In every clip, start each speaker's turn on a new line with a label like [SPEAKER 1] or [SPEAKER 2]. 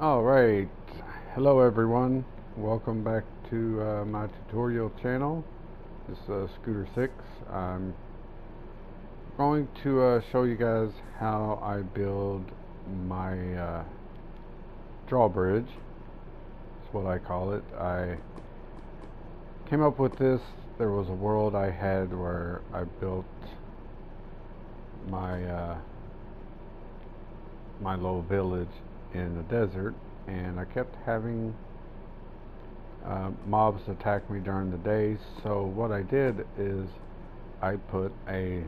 [SPEAKER 1] Alright, hello everyone, welcome back to my tutorial channel. This is Scooter 6. I'm going to show you guys how I build my drawbridge. That's what I call it. I came up with this. There was a world I had where I built my my little village in the desert, and I kept having mobs attack me during the day. So what I did is I put a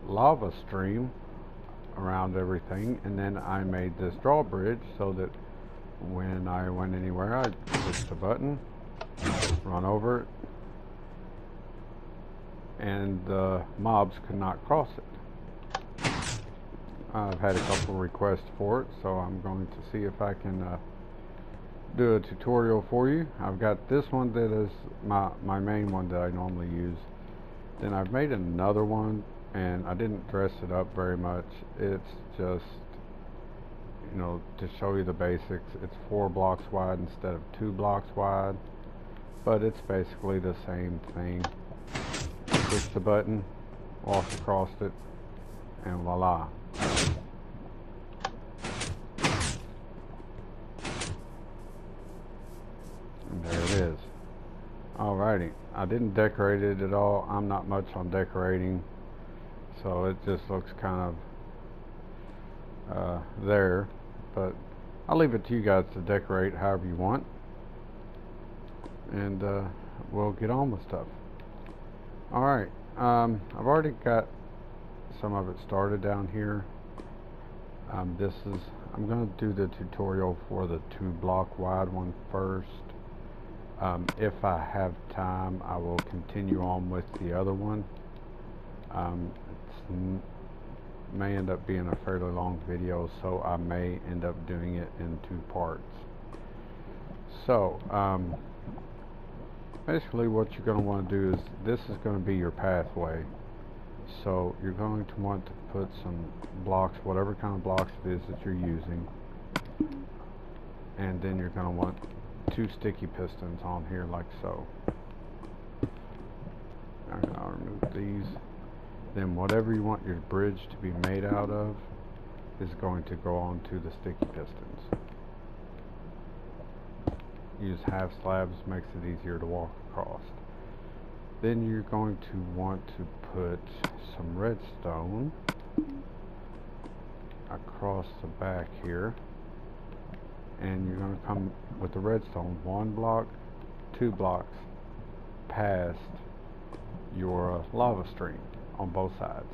[SPEAKER 1] lava stream around everything, and then I made this drawbridge so that when I went anywhere, I'd push the button, run over it, and the mobs could not cross it. I've had a couple requests for it, so I'm going to see if I can do a tutorial for you. I've got this one that is my main one that I normally use. Then I've made another one, and I didn't dress it up very much. It's just, you know, to show you the basics. It's 4 blocks wide instead of 2 blocks wide, but it's basically the same thing. Push the button, walk across it, and voila. And there it is. Alrighty, I didn't decorate it at all. I'm not much on decorating, so it just looks kind of there, but I'll leave it to you guys to decorate however you want, and we'll get on with stuff. Alright, I've already got some of it started down here. I'm going to do the tutorial for the 2 block wide one first. If I have time, I will continue on with the other one. It may end up being a fairly long video, so I may end up doing it in 2 parts. So basically what you're going to want to do is, this is going to be your pathway. So you're going to want to put some blocks, whatever kind of blocks it is that you're using, and then you're going to want 2 sticky pistons on here like so. I'm going to remove these. Then whatever you want your bridge to be made out of is going to go onto the sticky pistons. Use half slabs, makes it easier to walk across. Then you're going to want to put some redstone across the back here, and you're going to come with the redstone 1 block, 2 blocks past your lava stream on both sides.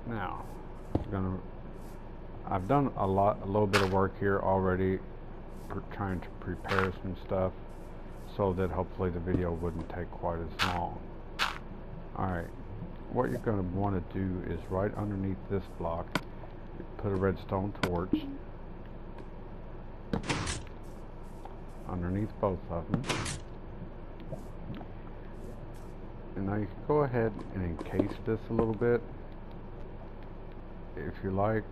[SPEAKER 1] Now, I've done a little bit of work here already, trying to prepare some stuff so that hopefully the video wouldn't take quite as long. Alright, what you're going to want to do is right underneath this block, put a redstone torch underneath both of them. And now you can go ahead and encase this a little bit if you like.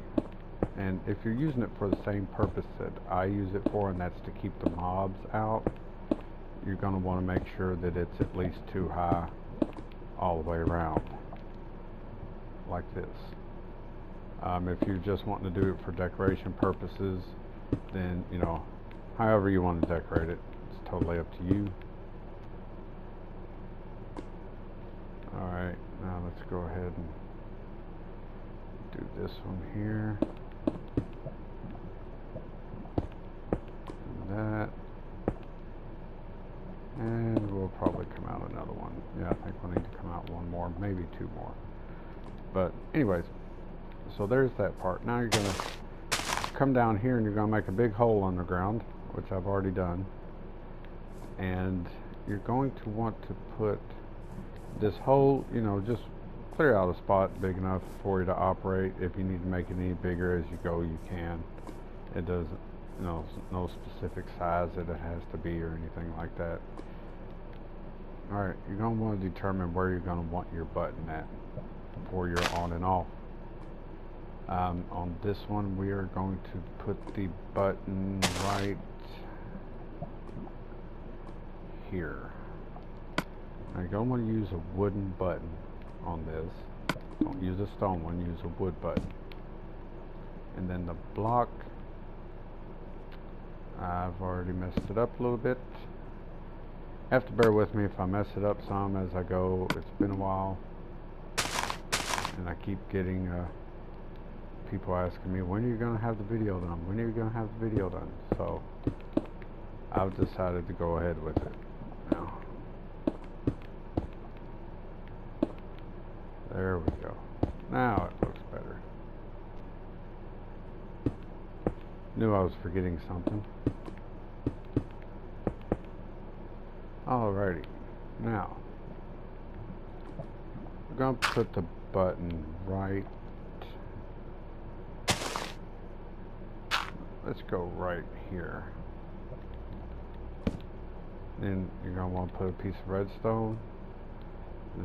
[SPEAKER 1] And if you're using it for the same purpose that I use it for, and that's to keep the mobs out, you're going to want to make sure that it's at least 2 high all the way around, like this. If you're just wanting to do it for decoration purposes, then, you know, however you want to decorate it, it's totally up to you. Alright, now let's go ahead and do this one here. That, and we'll probably come out another one. Yeah, I think we'll need to come out 1 more, maybe 2 more. But anyways, so there's that part. Now you're going to come down here and you're going to make a big hole underground, which I've already done. And you're going to want to put this hole, you know, just clear out a spot big enough for you to operate. If you need to make it any bigger as you go, you can. It doesn't, you know, no specific size that it has to be or anything like that. Alright, you're going to want to determine where you're going to want your button at. for your on and off. On this one, we are going to put the button right here. Now you're going to want to use a wooden button on this. Don't use a stone one, use a wood button. And then the block, I've already messed it up a little bit. Have to bear with me if I mess it up some as I go. It's been a while, and I keep getting people asking me, when are you going to have the video done? When are you going to have the video done? So I've decided to go ahead with it now. There we go. Now it looks better. Knew I was forgetting something. Alrighty, now we're going to put the button right, let's go right here. Then you're going to want to put a piece of redstone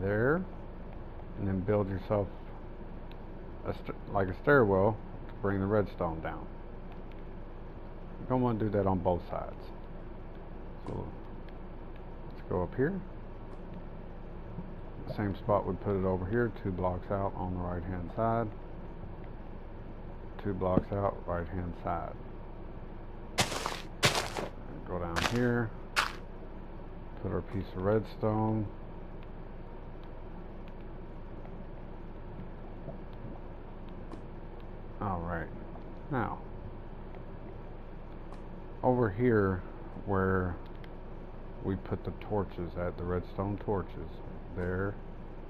[SPEAKER 1] there, and then build yourself like a stairwell to bring the redstone down. You're going to want to do that on both sides. So go up here, the same spot we'd put it over here, 2 blocks out on the right hand side, 2 blocks out right hand side. And go down here, put our piece of redstone, alright. Now over here where we put the torches at, the redstone torches, there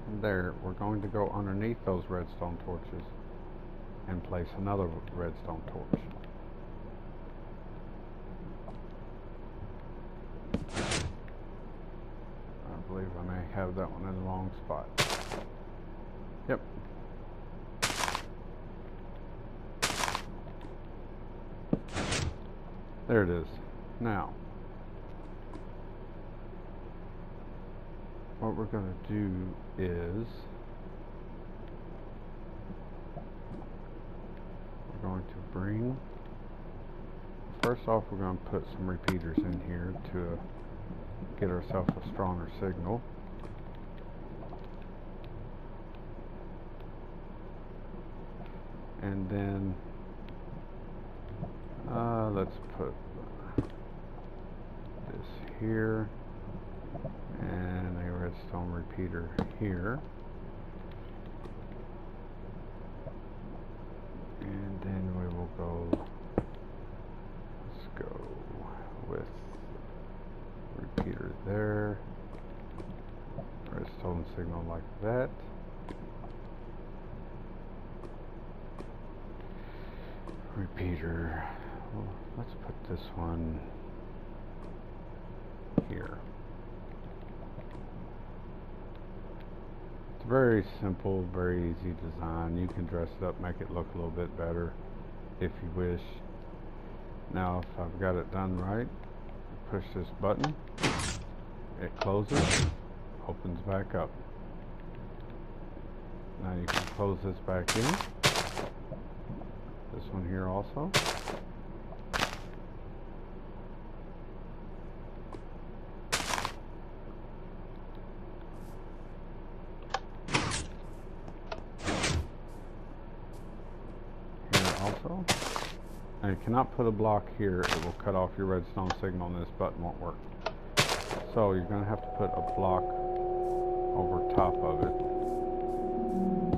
[SPEAKER 1] and there, we're going to go underneath those redstone torches and place another redstone torch. I believe I may have that one in the wrong spot. Yep. There it is. Now what we're going to do is we're going to bring, first off we're going to put some repeaters in here to get ourselves a stronger signal. And then let's put this here and a redstone repeater here, and then we will go, let's go with repeater there, redstone signal like that, repeater, well, let's put this one here. Very simple, very easy design. You can dress it up, make it look a little bit better if you wish. Now if I've got it done right, push this button, it closes, opens back up. Now you can close this back in, this one here also. And you cannot put a block here, it will cut off your redstone signal and this button won't work. So you're going to have to put a block over top of it.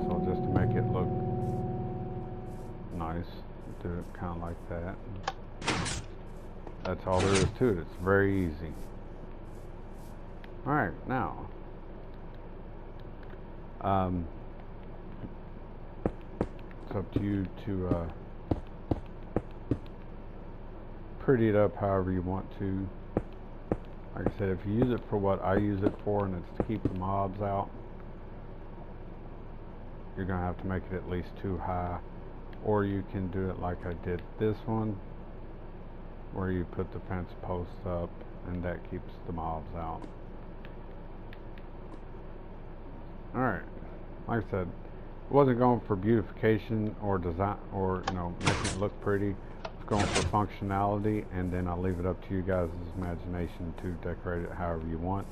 [SPEAKER 1] So just to make it look nice, do it kind of like that. That's all there is to it, it's very easy. Alright, now it's up to you to pretty it up however you want to. Like I said, if you use it for what I use it for, and it's to keep the mobs out, you're going to have to make it at least 2 high. Or you can do it like I did this one, where you put the fence posts up and that keeps the mobs out. Alright, like I said, wasn't going for beautification or design or making it look pretty. It's going for functionality, and then I'll leave it up to you guys' imagination to decorate it however you want.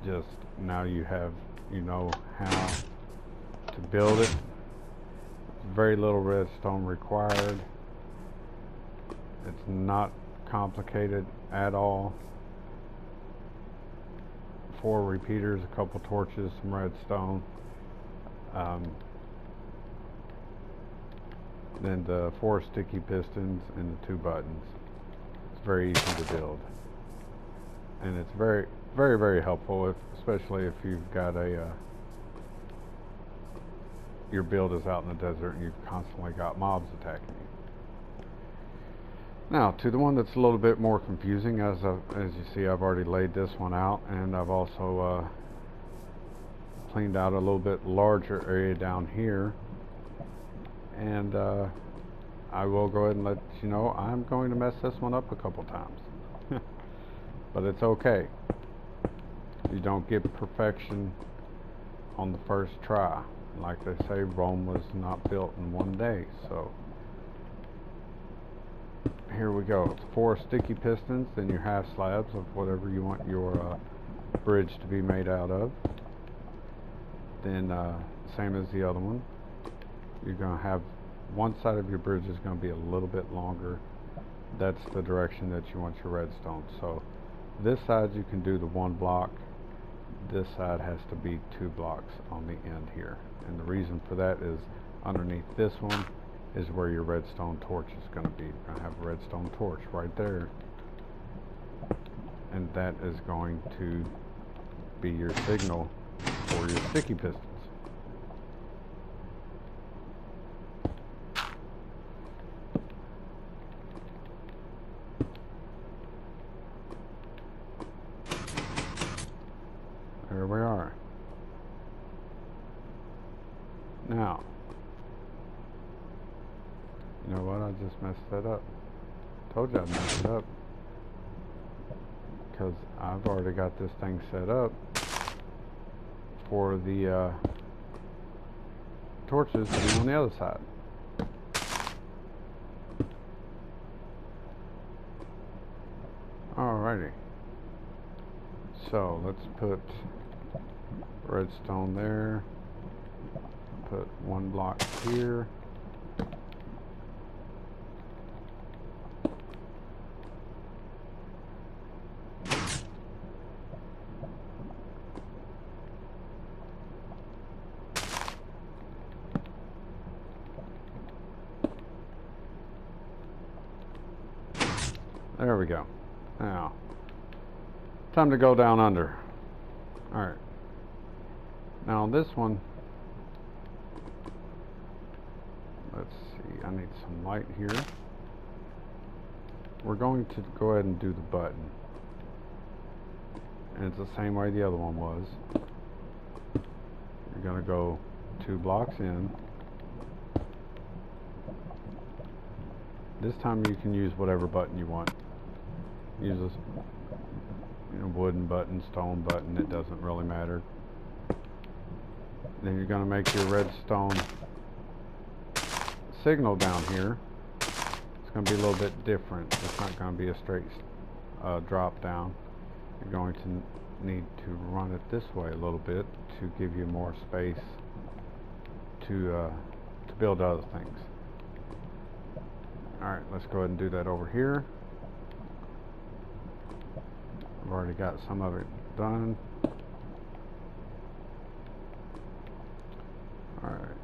[SPEAKER 1] Just now you know how to build it. Very little redstone required. It's not complicated at all. 4 repeaters, a couple torches, some redstone. Then the 4 sticky pistons and the 2 buttons. It's very easy to build, and it's very, very, very helpful, especially if you've got your build is out in the desert and you've constantly got mobs attacking you. Now, to the one that's a little bit more confusing, as you see, I've already laid this one out, and I've also cleaned out a little bit larger area down here, and I will go ahead and let you know I'm going to mess this one up a couple times. But it's okay. You don't get perfection on the first try. Like they say, Rome was not built in one day. So here we go. It's 4 sticky pistons, then your half slabs of whatever you want your bridge to be made out of. Then same as the other one, you're going to have one side of your bridge is going to be a little bit longer. That's the direction that you want your redstone. So this side you can do the 1 block. This side has to be 2 blocks on the end here. And the reason for that is underneath this one is where your redstone torch is going to be. You're going to have a redstone torch right there. And that is going to be your signal for your sticky pistons. There we are. Now, you know what? I just messed that up. Told you I messed it up. Because I've already got this thing set up for the torches to be on the other side. Alrighty. So let's put redstone there. Put 1 block here. There we go. Now, time to go down under. Alright. Now on this one, let's see, I need some light here. We're going to go ahead and do the button. And it's the same way the other one was. You're going to go 2 blocks in. This time you can use whatever button you want. Use this, wooden button, stone button, it doesn't really matter. Then you're going to make your redstone signal down here. It's going to be a little bit different. It's not going to be a straight drop down. You're going to need to run it this way a little bit to give you more space to build other things. Alright, let's go ahead and do that over here. I've already got some of it done. Alright.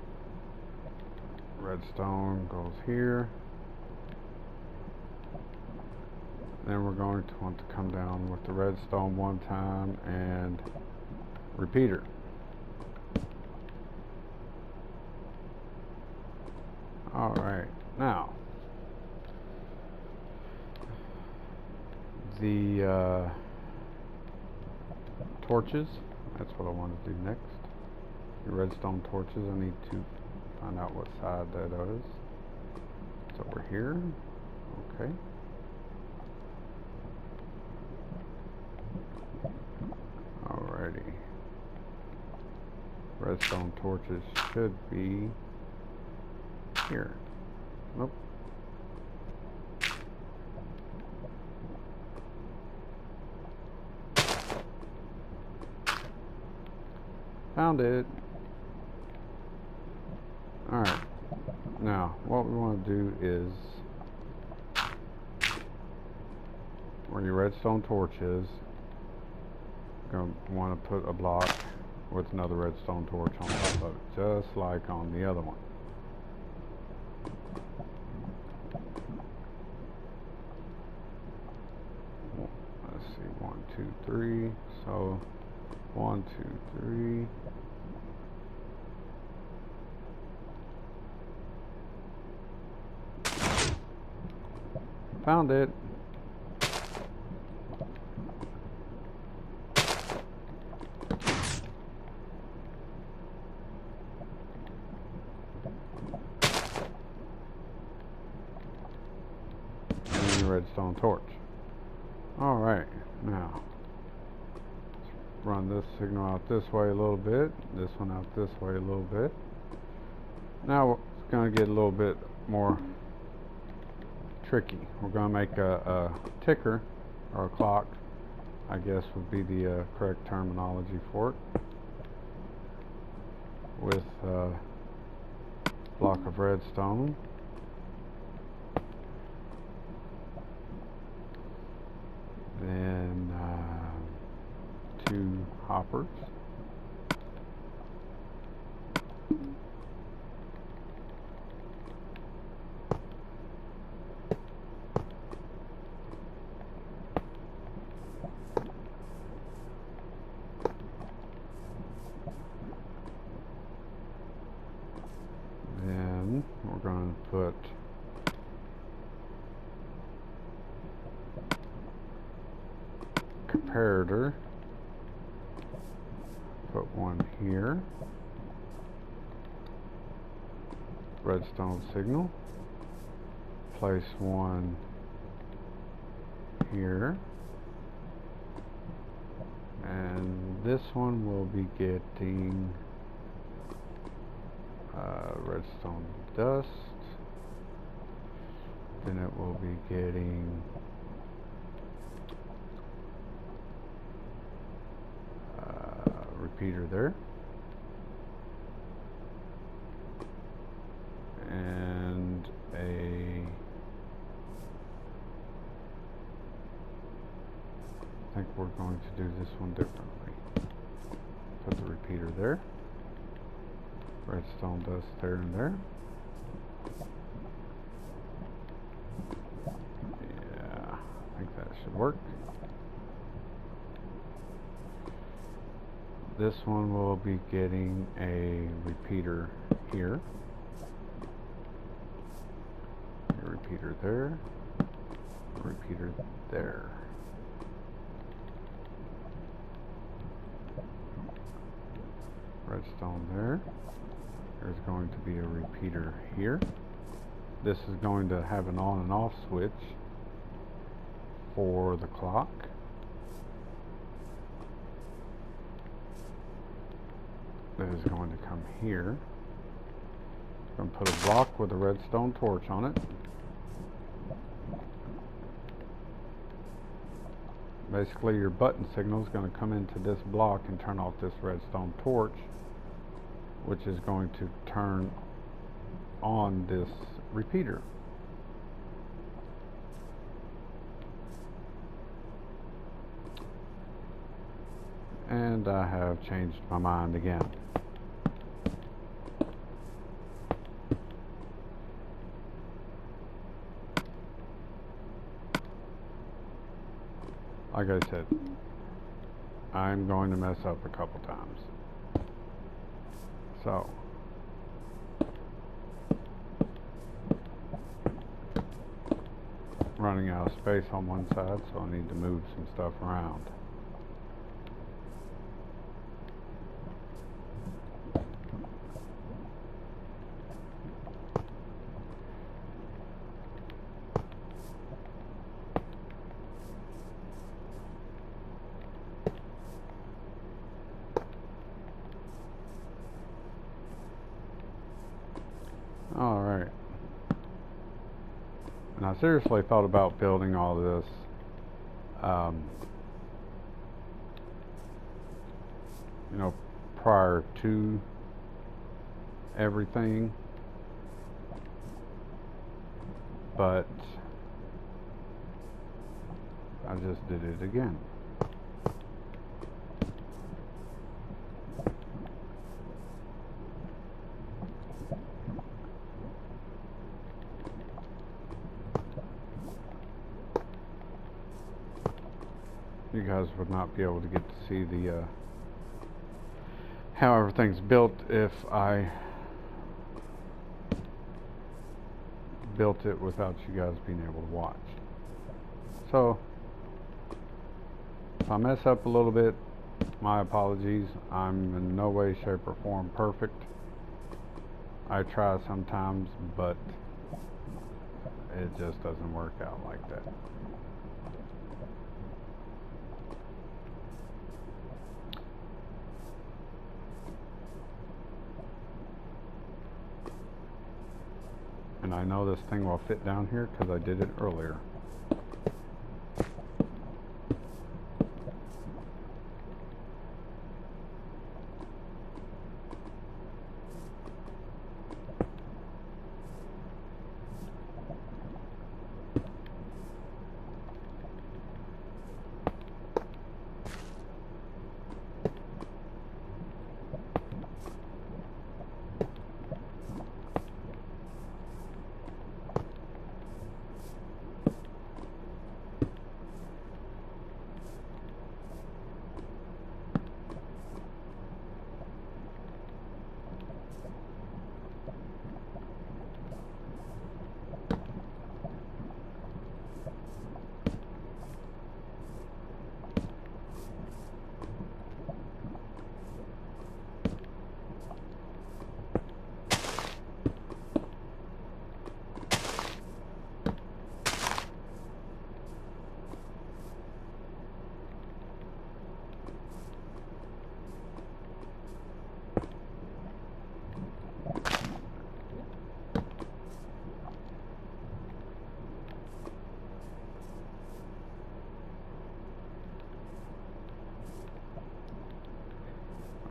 [SPEAKER 1] Redstone goes here. Then we're going to want to come down with the redstone 1 time and repeater. Alright, now the torches, that's what I want to do next. Your redstone torches, I need to find out what side that is. It's over here. Okay. Alrighty. redstone torches should be here. Nope. Found it. Alright. Now, what we want to do is, where your redstone torch is, you're going to want to put a block with another redstone torch on top of it, just like on the other one. Let's see, 1, 2, 3. So, 1, 2, 3. Found it. And your redstone torch. Alright, now let's run this signal out this way a little bit, this one out this way a little bit. Now it's going to get a little bit more tricky. We're going to make a ticker, or a clock, I guess would be the correct terminology for it, with a block of redstone, then 2 hoppers, then we're going to put comparator, put one here, redstone signal, place one here, and this one will be getting redstone dust, then it will be getting repeater there, and I think we're going to do this one differently. Put the repeater there, redstone dust there and there. Yeah, I think that should work. This one will be getting a repeater here, a repeater there, a repeater there. Redstone there. There's going to be a repeater here. This is going to have an on and off switch for the clock. That is going to come here. I'm going to put a block with a redstone torch on it. Basically, your button signal is going to come into this block and turn off this redstone torch, which is going to turn on this repeater. And I have changed my mind again. Like I said, I'm going to mess up a couple times. So, running out of space on one side, so I need to move some stuff around. Alright. And I seriously thought about building all this you know, prior to everything, but I just did it again. You guys would not be able to get to see the how everything's built if I built it without you guys being able to watch. So if I mess up a little bit, my apologies. I'm in no way, shape, or form perfect. I try sometimes, but it just doesn't work out like that. And I know this thing will fit down here because I did it earlier.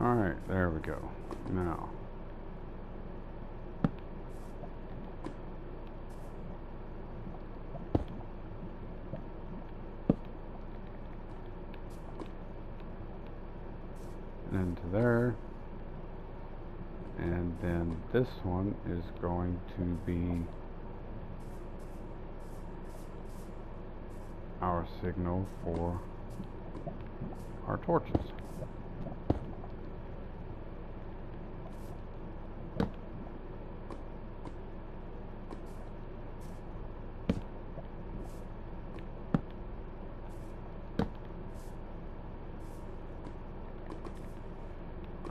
[SPEAKER 1] Alright, there we go. Now, into there, and then this one is going to be our signal for our torches.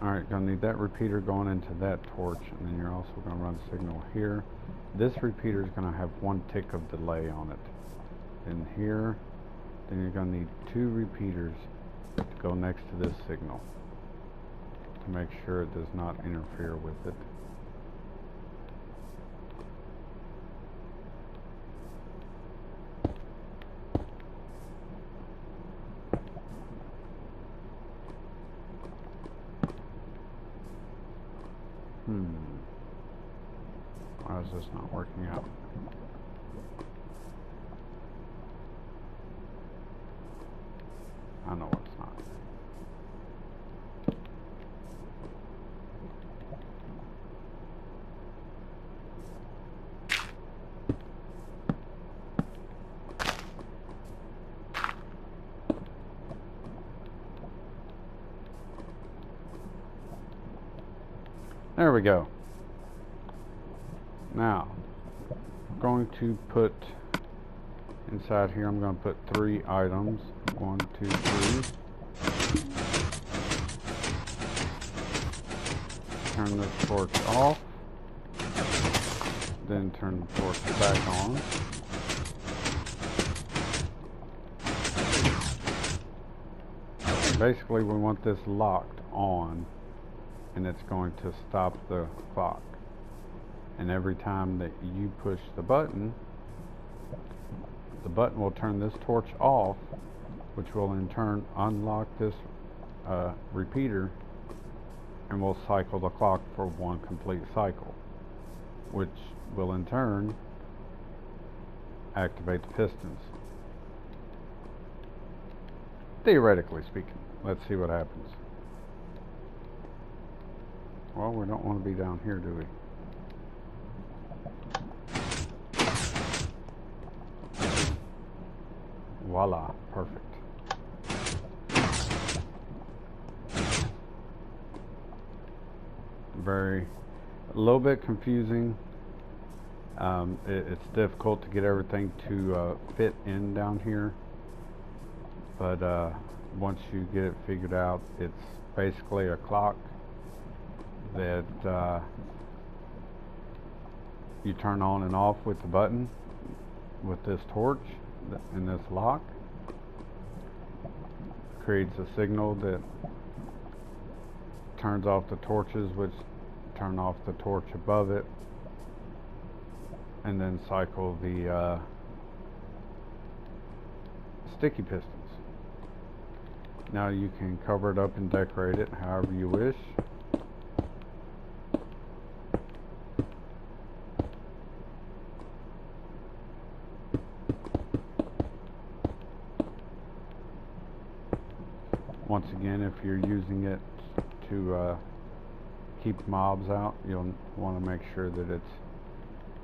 [SPEAKER 1] Alright, gonna need that repeater going into that torch, and then you're also gonna run signal here. This repeater is gonna have 1 tick of delay on it. And here, then you're gonna need 2 repeaters to go next to this signal to make sure it does not interfere with it. Why is this not working out? I know it's not. There we go. Now, I'm going to put inside here, I'm going to put 3 items. 1, 2, 3. Turn this torch off. Then turn the torch back on. Basically, we want this locked on, and it's going to stop the clock. and every time that you push the button will turn this torch off, which will in turn unlock this repeater, and will cycle the clock for one complete cycle, which will in turn activate the pistons. Theoretically speaking. Let's see what happens. Well, we don't want to be down here, do we? Voila, perfect. A little bit confusing. It's difficult to get everything to fit in down here, but once you get it figured out, it's basically a clock that you turn on and off with the button with this torch and this lock. Creates a signal that turns off the torches, which turn off the torch above it, and then cycle the sticky pistons. Now you can cover it up and decorate it however you wish. Once again, if you're using it to keep mobs out, you'll want to make sure that it's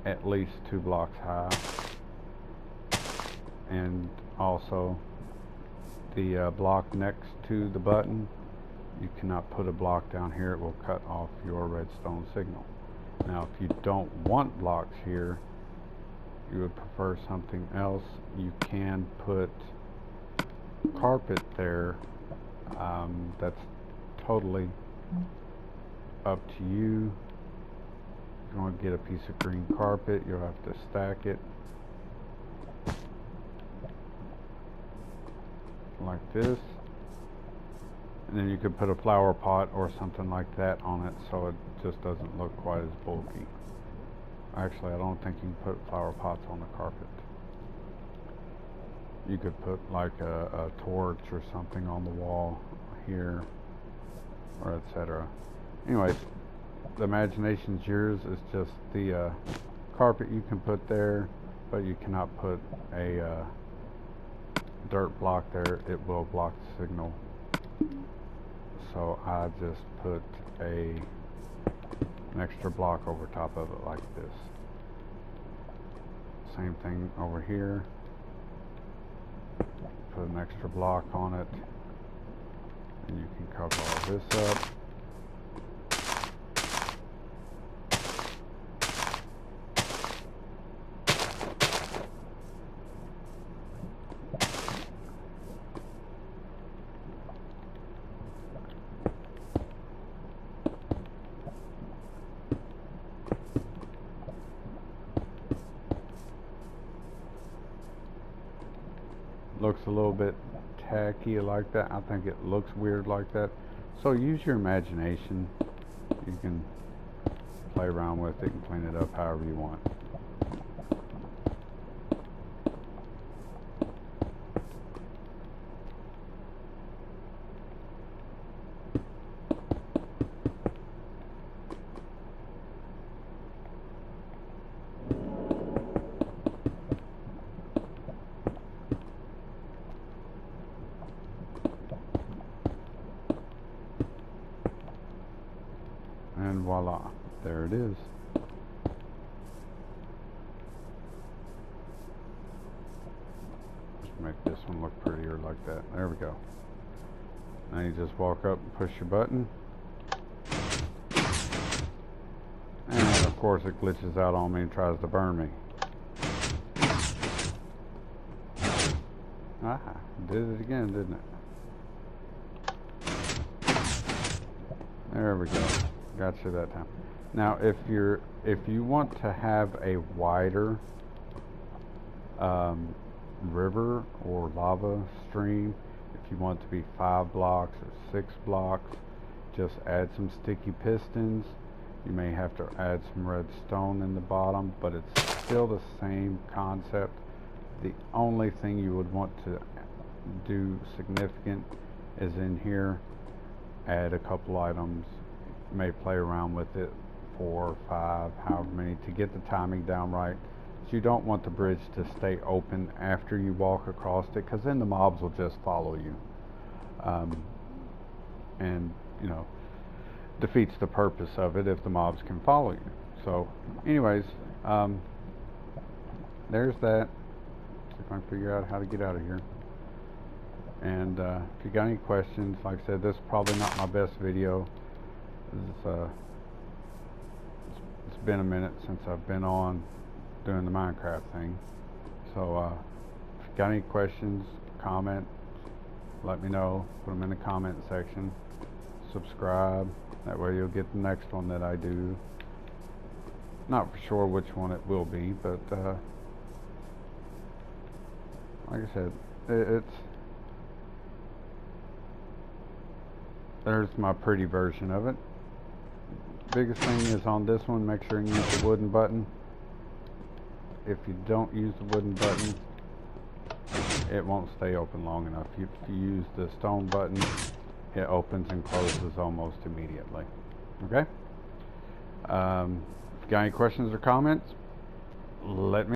[SPEAKER 1] at least 2 blocks high, and also the block next to the button, you cannot put a block down here. It will cut off your redstone signal. Now if you don't want blocks here, you would prefer something else, you can put carpet there. That's totally up to you. If you want to get a piece of green carpet, you'll have to stack it like this, and then you could put a flower pot or something like that on it so it just doesn't look quite as bulky. Actually, I don't think you can put flower pots on the carpet. You could put like a torch or something on the wall here, or etc. Anyways, the imagination's yours. It's just the carpet you can put there, but you cannot put a dirt block there. It will block the signal. So I just put an extra block over top of it like this. Same thing over here. Put an extra block on it, and you can cover all this up. Looks a little bit tacky like that. I think it looks weird like that. So use your imagination. You can play around with it and clean it up however you want. And voila, there it is. Just make this one look prettier like that. There we go. Now you just walk up and push your button. And of course it glitches out on me and tries to burn me. Ah, did it again, didn't it? There we go. Got you that time. Now if you want to have a wider river or lava stream, if you want it to be 5 blocks or 6 blocks, just add some sticky pistons. You may have to add some redstone in the bottom, but it's still the same concept. The only thing you would want to do significant is in here, add a couple items. You may play around with it, 4 or 5, however many, to get the timing down right. So you don't want the bridge to stay open after you walk across it, because then the mobs will just follow you. And, you know, defeats the purpose of it if the mobs can follow you. So, anyways, there's that. See if I can figure out how to get out of here. And if you got any questions, like I said, this is probably not my best video. It's been a minute since I've been on doing the Minecraft thing. So if you got any questions, comments, let me know. Put them in the comment section. Subscribe. That way you'll get the next one that I do. Not for sure which one it will be, but like I said, there's my pretty version of it. Biggest thing is on this one, make sure you use the wooden button. If you don't use the wooden button, it won't stay open long enough. If you use the stone button, it opens and closes almost immediately. Okay? If you got any questions or comments, let me